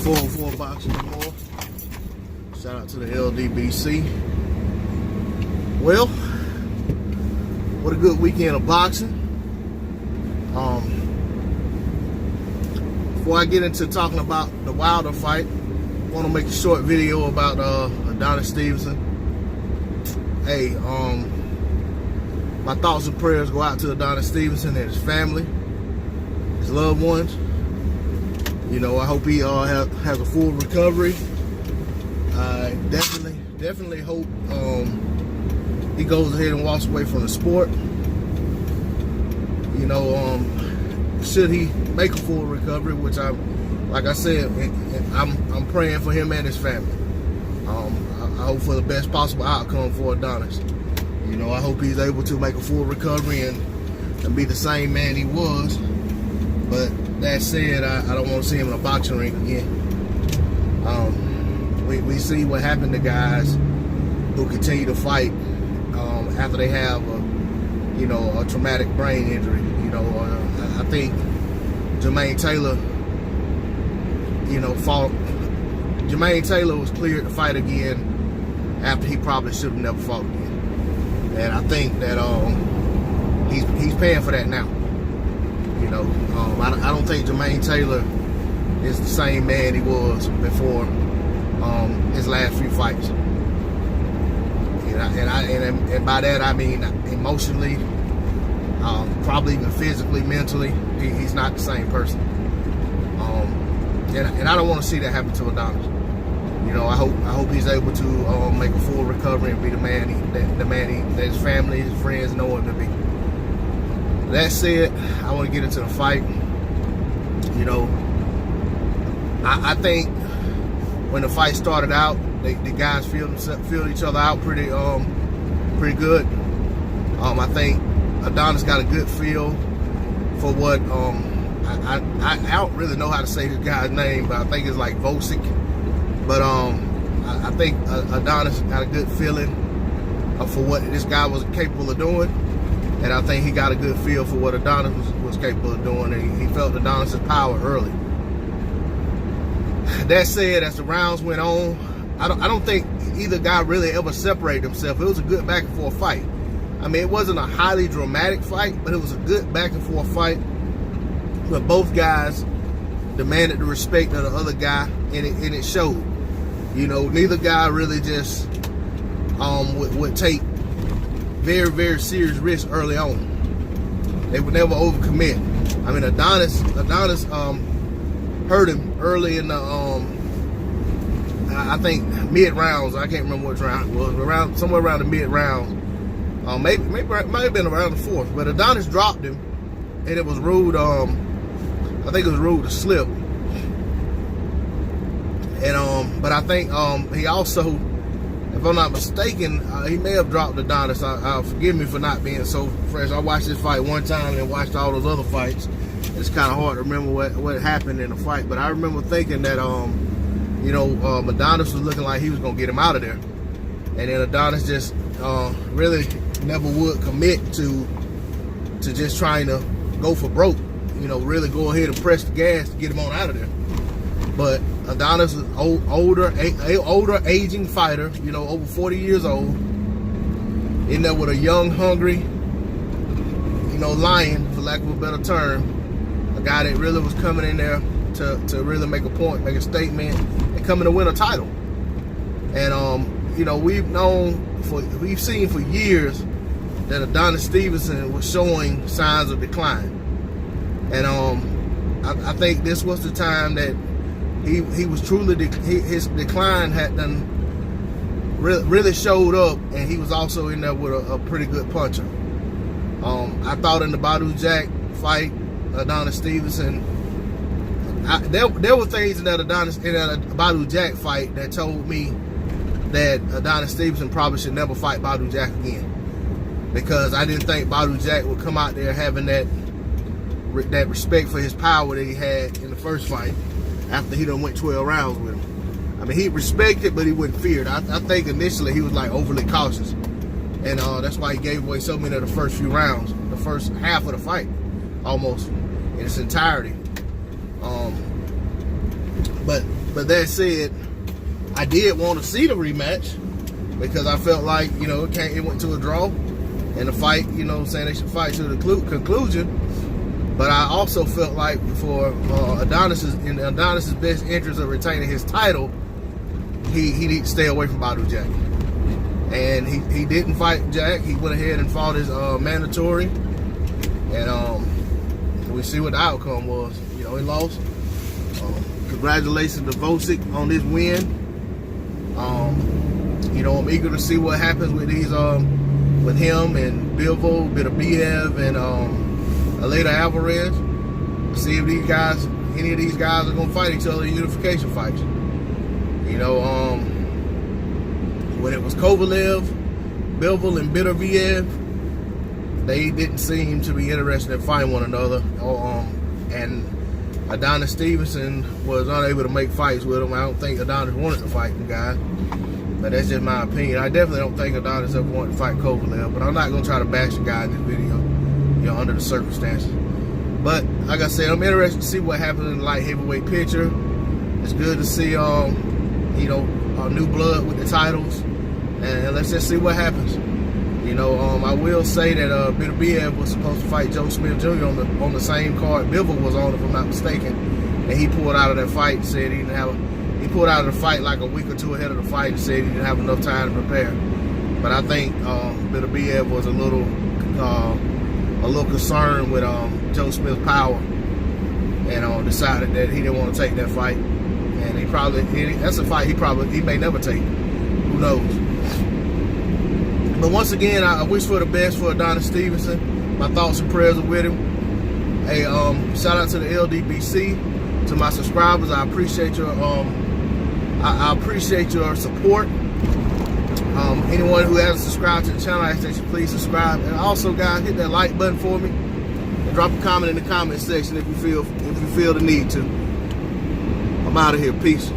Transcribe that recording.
404 Boxing and More. Shout out to the LDBC. Well, what a good weekend of boxing. Before I get into talking about the Wilder fight, I want to make a short video about Adonis Stevenson. Hey, my thoughts and prayers go out to Adonis Stevenson and his family, his loved ones. You know, I hope he has a full recovery. I definitely hope he goes ahead and walks away from the sport. You know, should he make a full recovery, which like I said, I'm praying for him and his family. I hope for the best possible outcome for Adonis. You know, I hope he's able to make a full recovery and be the same man he was. But that said, I don't want to see him in a boxing ring again. We see what happened to guys who continue to fight after they have a traumatic brain injury. You know, I think Jermaine Taylor, Jermaine Taylor was cleared to fight again after he probably should have never fought again. And I think that he's paying for that now. You know, I don't think Jermaine Taylor is the same man he was before his last few fights. And by that I mean emotionally, probably even physically, mentally, he's not the same person. And I don't want to see that happen to Adonis. You know, I hope he's able to make a full recovery and be the man that his family, his friends know him to be. That said, I want to get into the fight. You know, I think when the fight started out, the guys filled each other out pretty good. I think Adonis got a good feel for what I don't really know how to say this guy's name, but I think it's like Gvozdyk. But I think Adonis got a good feeling for what this guy was capable of doing. And I think he got a good feel for what Adonis was capable of doing, and he felt Adonis' power early. That said, as the rounds went on, I don't think either guy really ever separated himself. It was a good back and forth fight. I mean, it wasn't a highly dramatic fight, but it was a good back and forth fight. But both guys demanded the respect of the other guy, and it showed. You know, neither guy really just would take very, very serious risks early on. They would never overcommit. I mean, Adonis hurt him early in the I think mid rounds. I can't remember which round it was. Somewhere around the mid rounds. Maybe it might have been around the fourth. But Adonis dropped him, and it was ruled. I think it was ruled a slip. And but I think he also, if I'm not mistaken, he may have dropped Adonis. Forgive me for not being so fresh. I watched this fight one time and watched all those other fights. It's kind of hard to remember what happened in the fight, but I remember thinking that Adonis was looking like he was gonna get him out of there, and then Adonis just really never would commit to just trying to go for broke. You know, really go ahead and press the gas to get him on out of there. But Adonis is older, aging fighter, you know, over 40 years old, in there with a young, hungry, lion, for lack of a better term, a guy that really was coming in there to really make a point, make a statement, and coming to win a title. And we've seen for years that Adonis Stevenson was showing signs of decline. And I think this was the time that he was truly, his decline had done really showed up, and he was also in there with a pretty good puncher. I thought in the Gvozdyk fight, Adonis Stevenson, there were things in that Gvozdyk fight that told me that Adonis Stevenson probably should never fight Gvozdyk again, because I didn't think Gvozdyk would come out there having that respect for his power that he had in the first fight after he done went 12 rounds with him. I mean, he respected, but he wasn't feared. I think initially he was like overly cautious, and that's why he gave away so many of the first few rounds, the first half of the fight, almost in its entirety. But that said, I did want to see the rematch because I felt like, you know, it went to a draw and the fight, you know what I'm saying, they should fight to the conclusion. But I also felt like for Adonis's best interest of retaining his title, he needed to stay away from Badou Jack. And he didn't fight Jack. He went ahead and fought his mandatory. And we see what the outcome was. You know, he lost. Congratulations to Gvozdyk on this win. You know, I'm eager to see what happens with these with him and Bilbo, Bitterbiev, and Aleta Alvarez. See if any of these guys are gonna fight each other in unification fights. You know, when it was Kovalev, Bilbo, and Bitterbiev, they didn't seem to be interested in fighting one another. And Adonis Stevenson was unable to make fights with him. I don't think Adonis wanted to fight the guy, but that's just my opinion. I definitely don't think Adonis ever wanted to fight Kovalev, but I'm not gonna try to bash the guy in this video, you know, under the circumstances. But like I said, I'm interested to see what happens in the light heavyweight picture. It's good to see, you know, new blood with the titles, and let's just see what happens. You know, I will say that Bitterbiev was supposed to fight Joe Smith Jr. on the same card Bivol was on, if I'm not mistaken, and he pulled out of that fight and said he didn't have. He pulled out of the fight like a week or two ahead of the fight and said he didn't have enough time to prepare. But I think Bitterbiev was a little concerned with Joe Smith's power, and decided that he didn't want to take that fight. And that's a fight he may never take. Who knows? But once again, I wish for the best for Adonis Stevenson. My thoughts and prayers are with him. Hey, shout out to the LDBC, to my subscribers. I appreciate your I appreciate your support. Anyone who hasn't subscribed to the channel, I ask that you please subscribe. And also, guys, hit that like button for me and drop a comment in the comment section if you feel the need to. I'm out of here. Peace.